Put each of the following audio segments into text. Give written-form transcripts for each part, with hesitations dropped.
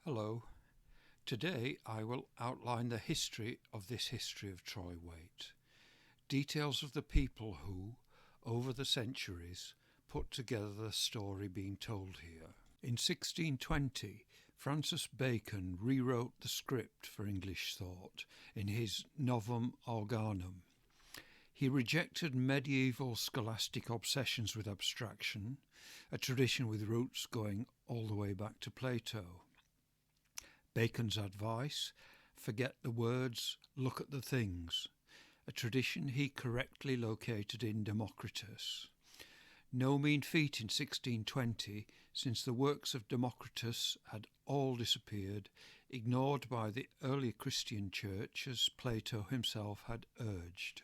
Hello. Today I will outline the history of this history of troy weight. Details of the people who, over the centuries, put together the story being told here. In 1620, Francis Bacon rewrote the script for English thought in his Novum Organum. He rejected medieval scholastic obsessions with abstraction, a tradition with roots going all the way back to Plato. Bacon's advice, forget the words, look at the things, a tradition he correctly located in Democritus. No mean feat in 1620, since the works of Democritus had all disappeared, ignored by the early Christian church as Plato himself had urged.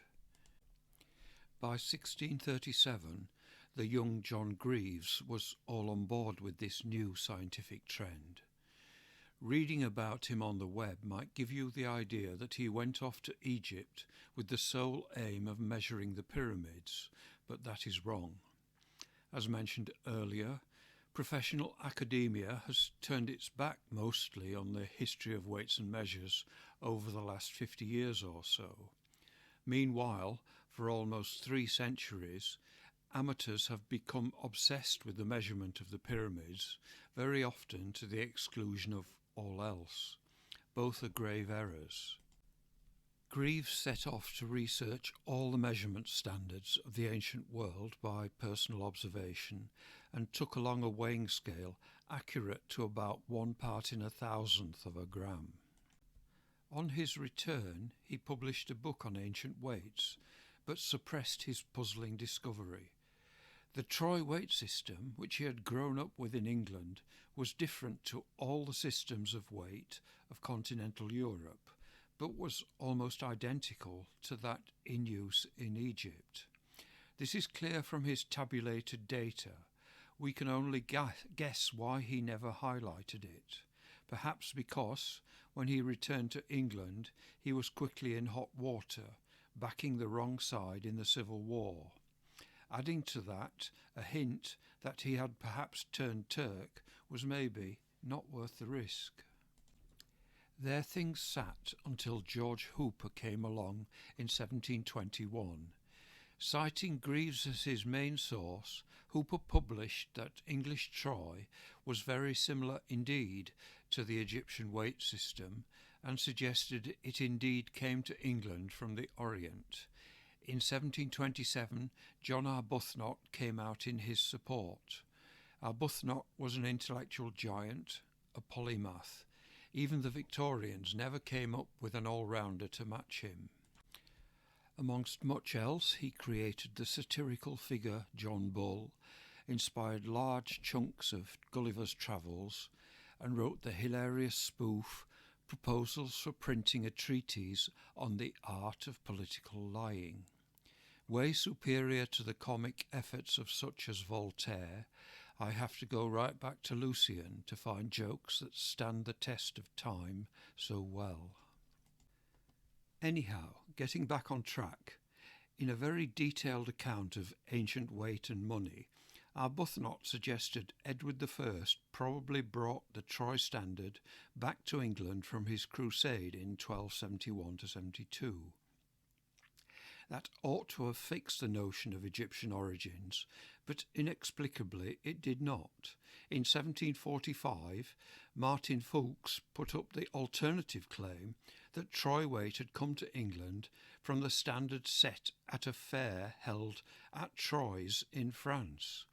By 1637, the young John Greaves was all on board with this new scientific trend. Reading about him on the web might give you the idea that he went off to Egypt with the sole aim of measuring the pyramids, but that is wrong. As mentioned earlier, professional academia has turned its back mostly on the history of weights and measures over the last 50 years or so. Meanwhile, for almost 3 centuries, amateurs have become obsessed with the measurement of the pyramids, very often to the exclusion of all else. Both are grave errors. Greaves set off to research all the measurement standards of the ancient world by personal observation and took along a weighing scale accurate to about 1 part in 1,000th of a gram. On his return, he published a book on ancient weights, but suppressed his puzzling discovery. The troy weight system, which he had grown up with in England, was different to all the systems of weight of continental Europe, but was almost identical to that in use in Egypt. This is clear from his tabulated data. We can only guess why he never highlighted it. Perhaps because, when he returned to England, he was quickly in hot water, backing the wrong side in the Civil War. Adding to that, a hint that he had perhaps turned Turk was maybe not worth the risk. There things sat until George Hooper came along in 1721. Citing Greaves as his main source, Hooper published that English Troy was very similar indeed to the Egyptian weight system and suggested it indeed came to England from the Orient. In 1727, John Arbuthnot came out in his support. Arbuthnot was an intellectual giant, a polymath. Even the Victorians never came up with an all-rounder to match him. Amongst much else, he created the satirical figure John Bull, inspired large chunks of Gulliver's Travels, and wrote the hilarious spoof Proposals for Printing a Treatise on the Art of Political Lying. Way superior to the comic efforts of such as Voltaire, I have to go right back to Lucian to find jokes that stand the test of time so well. Anyhow, getting back on track, in a very detailed account of ancient weight and money, Arbuthnot suggested Edward I probably brought the Troy standard back to England from his crusade in 1271-72. That ought to have fixed the notion of Egyptian origins, but inexplicably it did not. In 1745, Martin Fulks put up the alternative claim that troy weight had come to England from the standard set at a fair held at Troyes in France.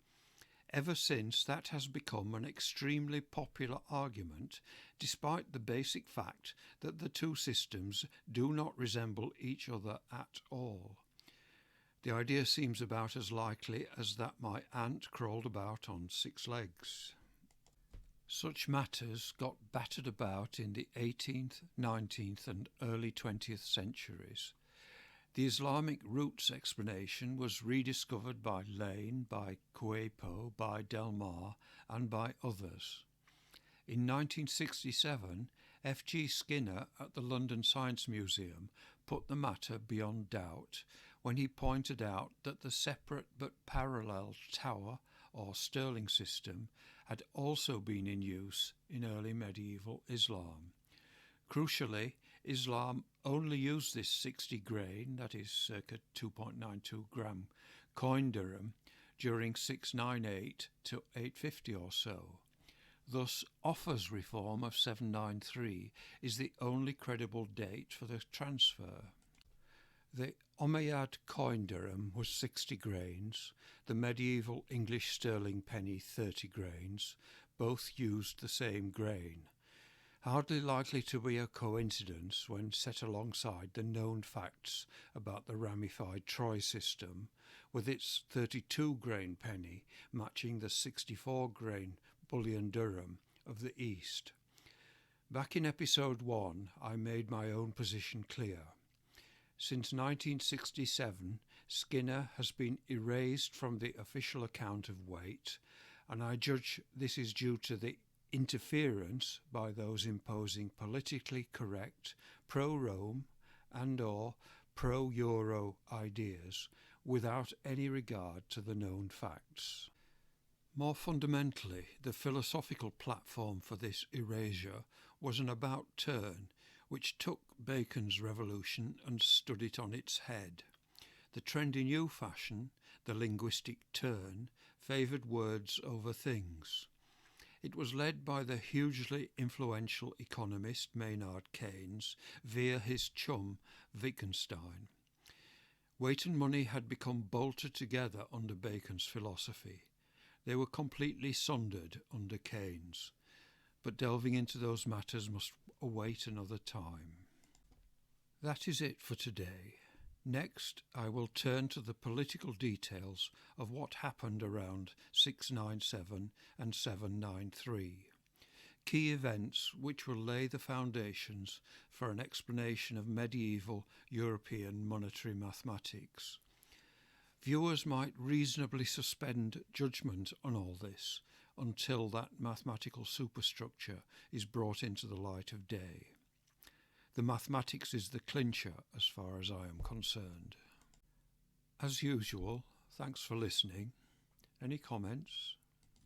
Ever since, that has become an extremely popular argument, despite the basic fact that the two systems do not resemble each other at all. The idea seems about as likely as that my ant crawled about on 6 legs. Such matters got battered about in the 18th, 19th and early 20th centuries. The Islamic roots explanation was rediscovered by Lane, by Cuepo, by Del Mar and by others. In 1967, F.G. Skinner at the London Science Museum put the matter beyond doubt when he pointed out that the separate but parallel tower or Stirling system had also been in use in early medieval Islam. Crucially, Islam only used this 60 grain, that is circa 2.92 gram, coin dirham during 698 to 850 or so. Thus, Offa's reform of 793 is the only credible date for the transfer. The Umayyad coin dirham was 60 grains, the medieval English sterling penny 30 grains, both used the same grain. Hardly likely to be a coincidence when set alongside the known facts about the ramified Troy system, with its 32 grain penny matching the 64 grain bullion dirham of the East. Back in episode 1, I made my own position clear. Since 1967, Skinner has been erased from the official account of weight, and I judge this is due to the interference by those imposing politically correct pro-Rome and/or pro-Euro ideas without any regard to the known facts. More fundamentally, the philosophical platform for this erasure was an about-turn which took Bacon's revolution and stood it on its head. The trendy new fashion, the linguistic turn, favoured words over things. It was led by the hugely influential economist Maynard Keynes via his chum Wittgenstein. Weight and money had become bolted together under Bacon's philosophy. They were completely sundered under Keynes, but delving into those matters must await another time. That is it for today. Next, I will turn to the political details of what happened around 697 and 793, key events which will lay the foundations for an explanation of medieval European monetary mathematics. Viewers might reasonably suspend judgment on all this until that mathematical superstructure is brought into the light of day. The mathematics is the clincher as far as I am concerned. As usual, thanks for listening. Any comments?